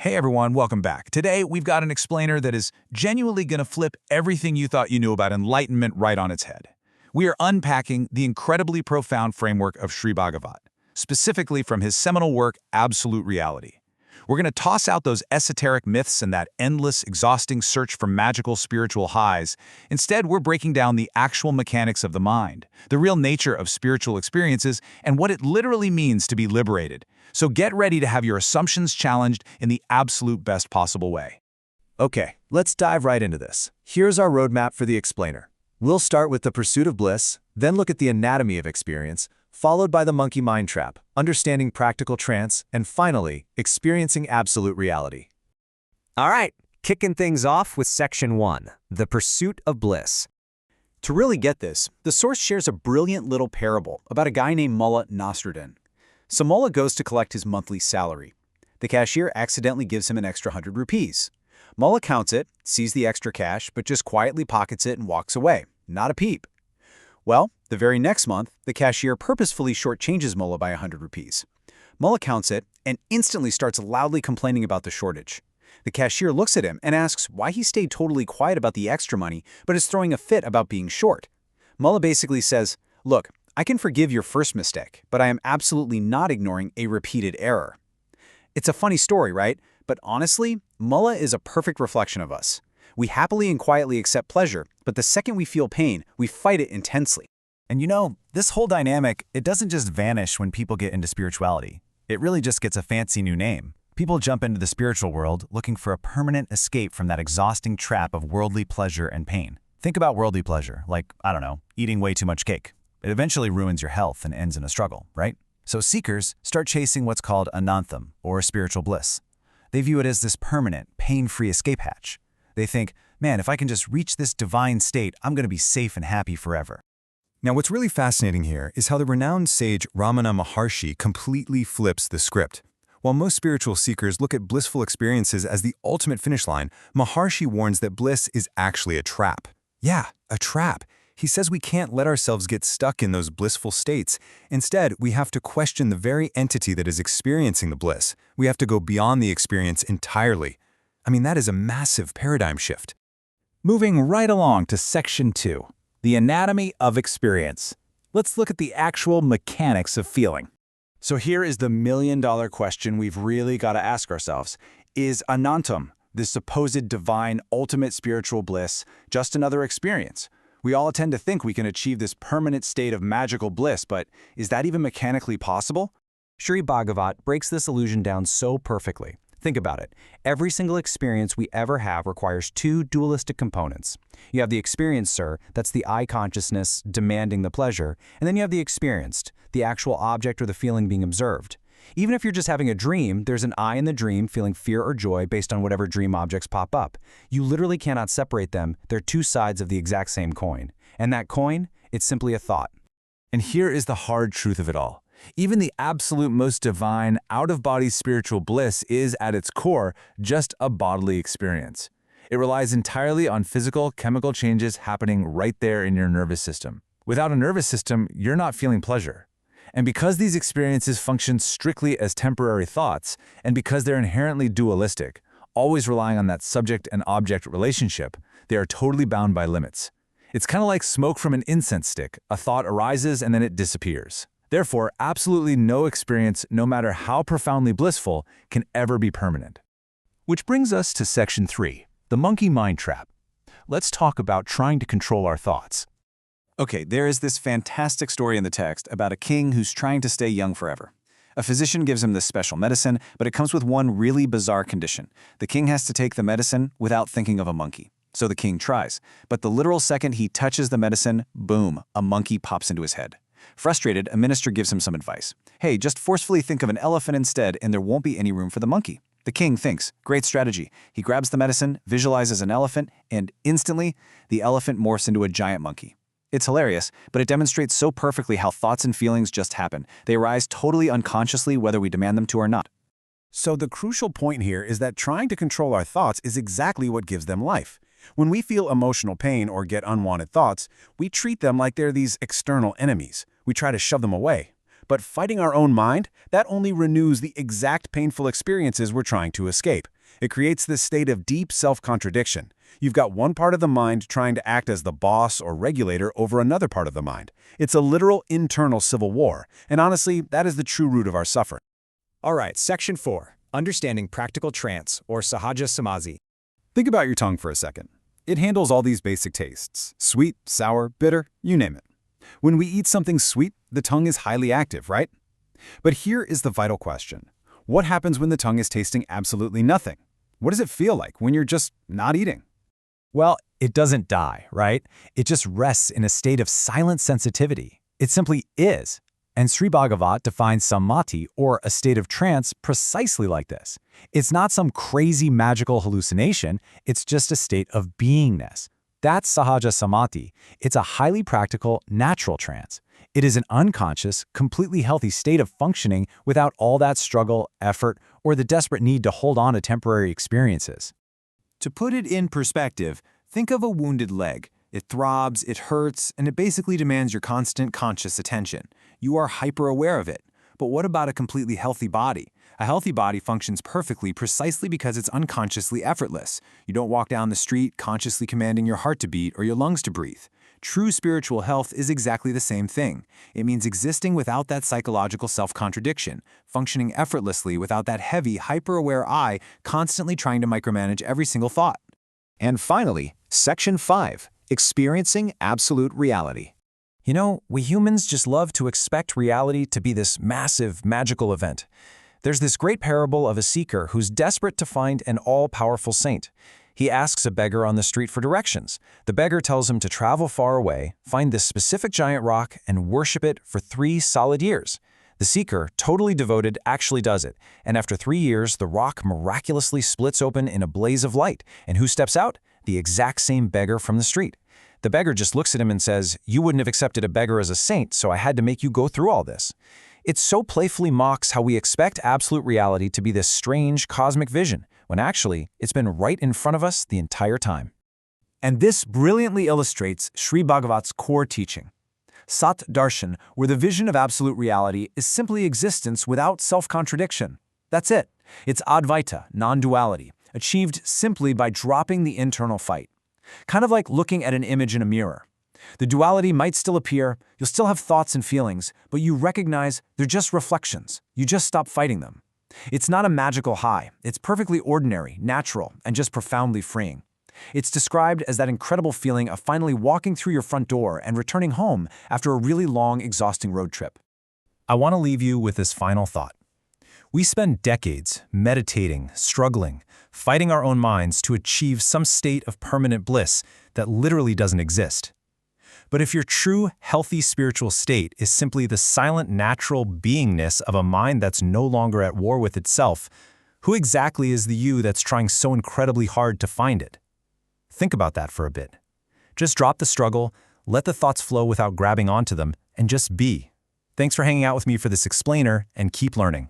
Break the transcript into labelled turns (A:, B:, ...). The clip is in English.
A: Hey everyone, welcome back. Today, we've got an explainer that is genuinely going to flip everything you thought you knew about enlightenment right on its head. We are unpacking the incredibly profound framework of Sri Bhagavat, specifically from his seminal work, Absolute Reality. We're going to toss out those esoteric myths and that endless, exhausting search for magical spiritual highs. Instead, we're breaking down the actual mechanics of the mind, the real nature of spiritual experiences, and what it literally means to be liberated. So get ready to have your assumptions challenged in the absolute best possible way.
B: Okay, let's dive right into this. Here's our roadmap for the explainer. We'll start with the pursuit of bliss, then look at the anatomy of experience, followed by the monkey mind trap, understanding practical trance, and finally, experiencing absolute reality.
C: All right, kicking things off with Section 1, the pursuit of bliss.
D: To really get this, the source shares a brilliant little parable about a guy named Mullah Nasruddin. So Mullah goes to collect his monthly salary. The cashier accidentally gives him an extra 100 rupees. Mullah counts it, sees the extra cash, but just quietly pockets it and walks away. Not a peep. Well, the very next month, the cashier purposefully shortchanges Mullah by 100 rupees. Mullah counts it and instantly starts loudly complaining about the shortage. The cashier looks at him and asks why he stayed totally quiet about the extra money but is throwing a fit about being short. Mullah basically says, "Look, I can forgive your first mistake, but I am absolutely not ignoring a repeated error." It's a funny story, right? But honestly, Mullah is a perfect reflection of us. We happily and quietly accept pleasure, but the second we feel pain, we fight it intensely.
B: And you know, this whole dynamic, it doesn't just vanish when people get into spirituality. It really just gets a fancy new name. People jump into the spiritual world looking for a permanent escape from that exhausting trap of worldly pleasure and pain. Think about worldly pleasure, like, I don't know, eating way too much cake. It eventually ruins your health and ends in a struggle, right? So seekers start chasing what's called anantham, or spiritual bliss. They view it as this permanent, pain-free escape hatch. They think, man, if I can just reach this divine state, I'm going to be safe and happy forever.
E: Now, what's really fascinating here is how the renowned sage Ramana Maharshi completely flips the script. While most spiritual seekers look at blissful experiences as the ultimate finish line, Maharshi warns that bliss is actually a trap. Yeah, a trap. He says we can't let ourselves get stuck in those blissful states. Instead, we have to question the very entity that is experiencing the bliss. We have to go beyond the experience entirely. I mean, that is a massive paradigm shift.
A: Moving right along to Section 2, the anatomy of experience. Let's look at the actual mechanics of feeling. So here is the million-dollar question we've really got to ask ourselves. Is anantam, this supposed divine, ultimate spiritual bliss, just another experience? We all tend to think we can achieve this permanent state of magical bliss, but is that even mechanically possible?
C: Sri Bhagavat breaks this illusion down so perfectly. Think about it. Every single experience we ever have requires two dualistic components. You have the experiencer, that's the I consciousness demanding the pleasure, and then you have the experienced, the actual object or the feeling being observed. Even if you're just having a dream, there's an I in the dream feeling fear or joy based on whatever dream objects pop up. You literally cannot separate them. They're two sides of the exact same coin. And that coin, it's simply a thought.
A: And here is the hard truth of it all. Even the absolute most divine, out-of-body spiritual bliss is, at its core, just a bodily experience. It relies entirely on physical, chemical changes happening right there in your nervous system. Without a nervous system, you're not feeling pleasure. And because these experiences function strictly as temporary thoughts, and because they're inherently dualistic, always relying on that subject and object relationship, they are totally bound by limits. It's kind of like smoke from an incense stick. A thought arises and then it disappears. Therefore, absolutely no experience, no matter how profoundly blissful, can ever be permanent. Which brings us to Section 3, the monkey mind trap. Let's talk about trying to control our thoughts.
D: Okay, there is this fantastic story in the text about a king who's trying to stay young forever. A physician gives him this special medicine, but it comes with one really bizarre condition. The king has to take the medicine without thinking of a monkey. So the king tries, but the literal second he touches the medicine, boom, a monkey pops into his head. Frustrated, a minister gives him some advice. Hey, just forcefully think of an elephant instead and there won't be any room for the monkey. The king thinks, great strategy. He grabs the medicine, visualizes an elephant, and instantly, the elephant morphs into a giant monkey. It's hilarious, but it demonstrates so perfectly how thoughts and feelings just happen. They arise totally unconsciously whether we demand them to or not.
B: So the crucial point here is that trying to control our thoughts is exactly what gives them life. When we feel emotional pain or get unwanted thoughts, we treat them like they're these external enemies. We try to shove them away.
D: But fighting our own mind, that only renews the exact painful experiences we're trying to escape. It creates this state of deep self-contradiction. You've got one part of the mind trying to act as the boss or regulator over another part of the mind. It's a literal internal civil war, and honestly, that is the true root of our suffering.
F: All right, Section 4. Understanding Practical Trance, or Sahaja Samazi.
E: Think about your tongue for a second. It handles all these basic tastes: sweet, sour, bitter, you name it. When we eat something sweet, the tongue is highly active, right? But here is the vital question. What happens when the tongue is tasting absolutely nothing? What does it feel like when you're just not eating?
B: Well, it doesn't die, right? It just rests in a state of silent sensitivity. It simply is. And Sri Bhagavat defines samadhi, or a state of trance, precisely like this. It's not some crazy magical hallucination, it's just a state of beingness. That's Sahaja Samadhi. It's a highly practical, natural trance. It is an unconscious, completely healthy state of functioning without all that struggle, effort, or the desperate need to hold on to temporary experiences.
A: To put it in perspective, think of a wounded leg. It throbs, it hurts, and it basically demands your constant conscious attention. You are hyper-aware of it. But what about a completely healthy body? A healthy body functions perfectly precisely because it's unconsciously effortless. You don't walk down the street consciously commanding your heart to beat or your lungs to breathe. True spiritual health is exactly the same thing. It means existing without that psychological self-contradiction, functioning effortlessly without that heavy, hyper-aware I constantly trying to micromanage every single thought.
D: And finally, Section 5. Experiencing absolute reality.
C: You know, we humans just love to expect reality to be this massive, magical event. There's this great parable of a seeker who's desperate to find an all-powerful saint. He asks a beggar on the street for directions. The beggar tells him to travel far away, find this specific giant rock, and worship it for 3 solid years. The seeker, totally devoted, actually does it, and after 3 years, the rock miraculously splits open in a blaze of light. And who steps out? The exact same beggar from the street. The beggar just looks at him and says, "You wouldn't have accepted a beggar as a saint, so I had to make you go through all this." It so playfully mocks how we expect absolute reality to be this strange cosmic vision, when actually, it's been right in front of us the entire time.
A: And this brilliantly illustrates Sri Bhagavat's core teaching. Sat Darshan, where the vision of absolute reality is simply existence without self-contradiction. That's it. It's Advaita, non-duality, achieved simply by dropping the internal fight. Kind of like looking at an image in a mirror. The duality might still appear, you'll still have thoughts and feelings, but you recognize they're just reflections. You just stop fighting them. It's not a magical high. It's perfectly ordinary, natural, and just profoundly freeing. It's described as that incredible feeling of finally walking through your front door and returning home after a really long, exhausting road trip.
B: I want to leave you with this final thought. We spend decades meditating, struggling, fighting our own minds to achieve some state of permanent bliss that literally doesn't exist. But if your true, healthy spiritual state is simply the silent, natural beingness of a mind that's no longer at war with itself, who exactly is the you that's trying so incredibly hard to find it? Think about that for a bit. Just drop the struggle, let the thoughts flow without grabbing onto them, and just be. Thanks for hanging out with me for this explainer, and keep learning.